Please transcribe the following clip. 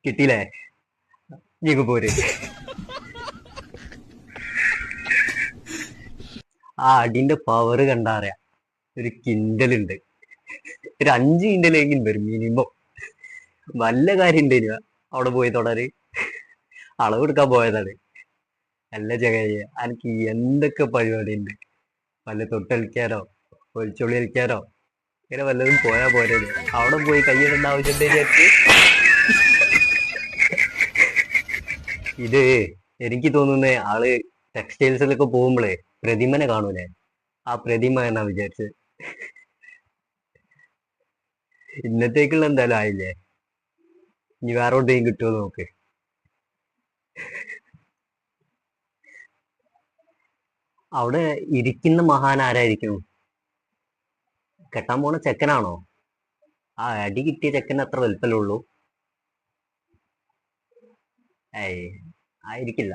കിട്ടിയില്ലേ? നീക്ക് പോര്. ആ അടിന്റെ പവർ കണ്ടാറിയാ ഒരു കിൻഡലുണ്ട്. ഒരു 5 കിൻഡലെങ്കിലും വരും മിനിമം. വല്ല കാര്യം ഉണ്ടായിരുക അവിടെ പോയി തൊടാറ്? അളവെടുക്കാൻ പോയതാണ്. നല്ല ചങ്ങായി, എനിക്ക് എന്തൊക്കെ പരിപാടി ഉണ്ട്. വല്ല തൊട്ട് കളിക്കാനോ ഒളിച്ചൊളി കളിക്കാനോ ഇങ്ങനെ വല്ലതും പോയാ പോരെ. അവിടെ പോയി കൈയിടേണ്ട ആവശ്യം വിചാരിച്ച് ഇത് എനിക്ക് തോന്നുന്നേ ആള് ടെക്സ്റ്റൈൽസിലൊക്കെ പോകുമ്പോഴേ പ്രതിമനെ കാണൂലേ, ആ പ്രതിമ എന്നാ വിചാരിച്ച്. ഇന്നത്തേക്കുള്ള എന്തായാലും ആയില്ലേ. ഇനി വേറെ എവിടെയും കിട്ടുമോ നോക്ക്. അവിടെ ഇരിക്കുന്ന മഹാൻ ആരായിരിക്കും? കെട്ടാൻ പോണ ചെക്കനാണോ? ആ അടി കിട്ടിയ ചെക്കൻ അത്ര വലിപ്പല്ലേ ഉള്ളൂ? ഏയ്, ആയിരിക്കില്ല.